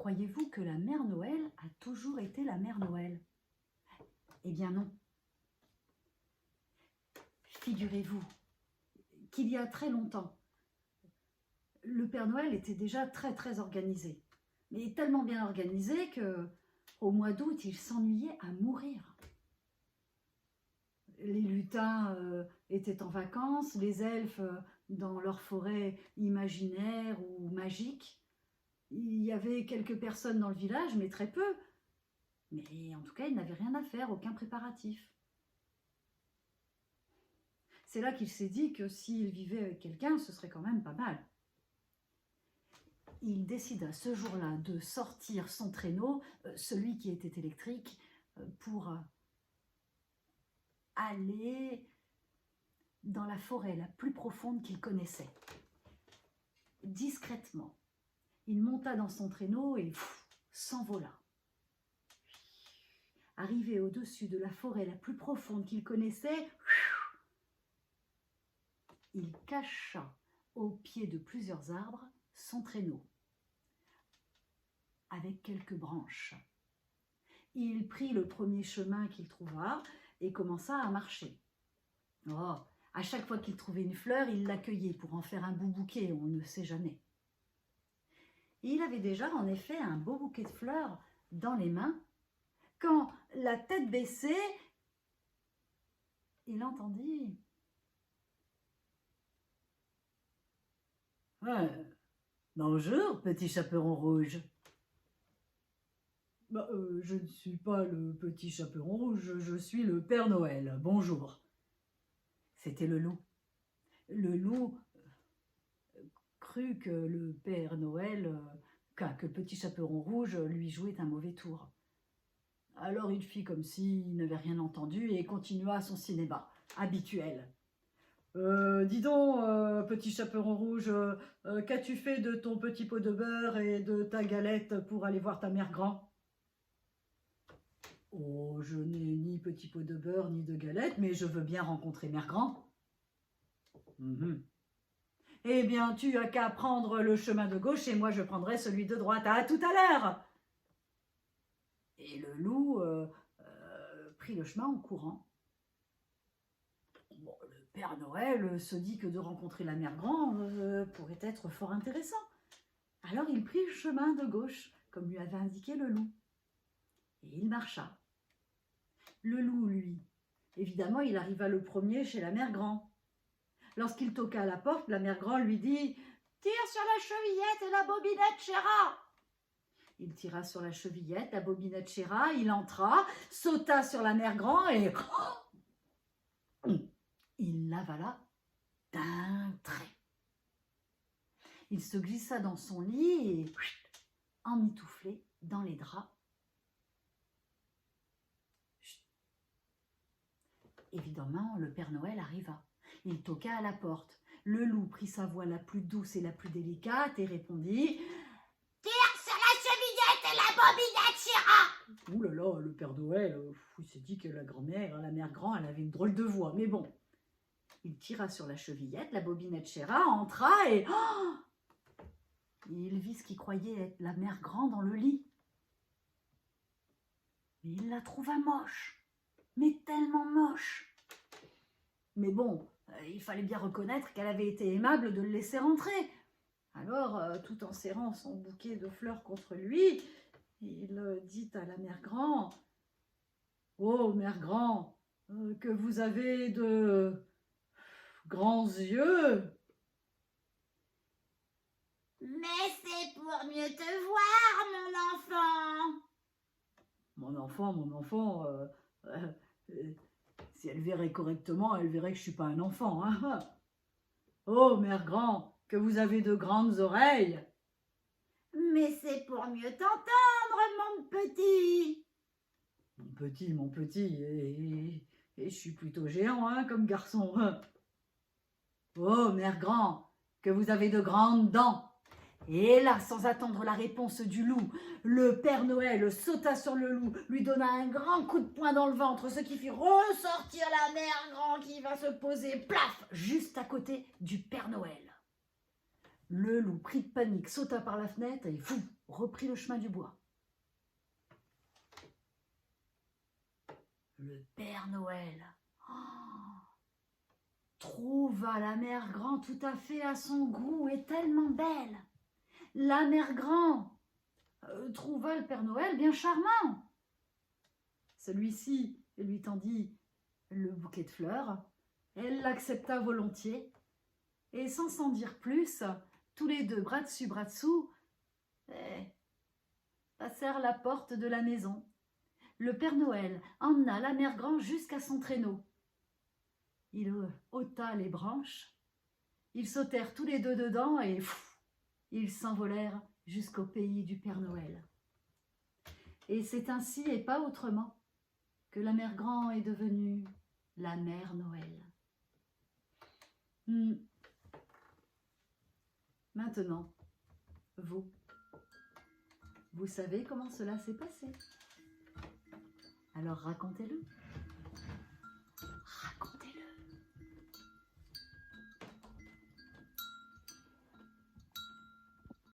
croyez-vous que la Mère Noël a toujours été la Mère Noël? Eh bien non. Figurez-vous qu'il y a très longtemps, le Père Noël était déjà très organisé. Mais tellement bien organisé qu'au mois d'août, il s'ennuyait à mourir. Les lutins étaient en vacances, les elfes dans leur forêt imaginaire ou magique. Il y avait quelques personnes dans le village, mais très peu. Mais en tout cas, ils n'avaient rien à faire, aucun préparatif. C'est là qu'il s'est dit que s'il vivait avec quelqu'un, ce serait quand même pas mal. Il décida ce jour-là de sortir son traîneau, celui qui était électrique, pour aller dans la forêt la plus profonde qu'il connaissait. Discrètement, il monta dans son traîneau et s'envola. Arrivé au-dessus de la forêt la plus profonde qu'il connaissait, il cacha au pied de plusieurs arbres son traîneau, avec quelques branches. Il prit le premier chemin qu'il trouva et commença à marcher. Oh, à chaque fois qu'il trouvait une fleur, il l'accueillait pour en faire un beau bouquet, on ne sait jamais. Et il avait déjà en effet un beau bouquet de fleurs dans les mains, quand, la tête baissée, il entendit « Bonjour, petit chaperon rouge. » Je ne suis pas le petit chaperon rouge, je suis le Père Noël. Bonjour. C'était le loup. Le loup crut que le Père Noël, que le petit chaperon rouge lui jouait un mauvais tour. Alors il fit comme s'il n'avait rien entendu et continua son cinéma habituel. Dis donc, petit chaperon rouge, qu'as-tu fait de ton petit pot de beurre et de ta galette pour aller voir ta mère grand? Oh, je n'ai ni petit pot de beurre ni de galette, mais je veux bien rencontrer mère grand. Eh bien, tu as qu'à prendre le chemin de gauche et moi je prendrai celui de droite. À tout à l'heure. Et le loup prit le chemin en courant. Bon, le Père Noël se dit que de rencontrer la mère grand pourrait être fort intéressant. Alors il prit le chemin de gauche, comme lui avait indiqué le loup. Et il marcha. Le loup, lui, évidemment, il arriva le premier chez la mère grand. Lorsqu'il toqua à la porte, la mère grand lui dit « Tire sur la chevillette et la bobinette, chéra !» Il tira sur la chevillette, la bobinette chéra, il entra, sauta sur la mère grand et il l'avala d'un trait. Il se glissa dans son lit et emmitouflé dans les draps. Évidemment, le Père Noël arriva. Il toqua à la porte. Le loup prit sa voix la plus douce et la plus délicate et répondit « Tire sur la chevillette et la bobinette, chéra !» Ouh là là, le Père Noël, il s'est dit que la grand-mère, la mère grand, elle avait une drôle de voix, mais bon. Il tira sur la chevillette, la bobinette chéra, entra et il vit ce qu'il croyait être la mère grand dans le lit. Mais il la trouva moche, mais tellement moche. Mais bon, il fallait bien reconnaître qu'elle avait été aimable de le laisser entrer. Alors, tout en serrant son bouquet de fleurs contre lui, il dit à la mère grand « Oh, mère grand, que vous avez de grands yeux !»« Mais c'est pour mieux te voir, mon enfant. » Mon enfant, si elle verrait correctement, elle verrait que je ne suis pas un enfant. Hein. Oh, mère grand, que vous avez de grandes oreilles. Mais c'est pour mieux t'entendre, mon petit. Mon petit, et je suis plutôt géant, hein, comme garçon. Oh, mère grand, que vous avez de grandes dents. Et là, sans attendre la réponse du loup, le Père Noël sauta sur le loup, lui donna un grand coup de poing dans le ventre, ce qui fit ressortir la mère grand qui va se poser, plaf, juste à côté du Père Noël. Le loup, pris de panique, sauta par la fenêtre et fou, reprit le chemin du bois. Le Père Noël trouva la mère Grand tout à fait à son goût et tellement belle. La mère Grand trouva le Père Noël bien charmant. Celui-ci lui tendit le bouquet de fleurs. Elle l'accepta volontiers. Et sans s'en dire plus, tous les deux, bras dessus, bras dessous, passèrent la porte de la maison. Le Père Noël emmena la mère Grand jusqu'à son traîneau. Il ôta les branches. Ils sautèrent tous les deux dedans et ils s'envolèrent jusqu'au pays du Père Noël. Et c'est ainsi et pas autrement que la mère Grand est devenue la mère Noël. Maintenant, vous savez comment cela s'est passé. Alors racontez-le.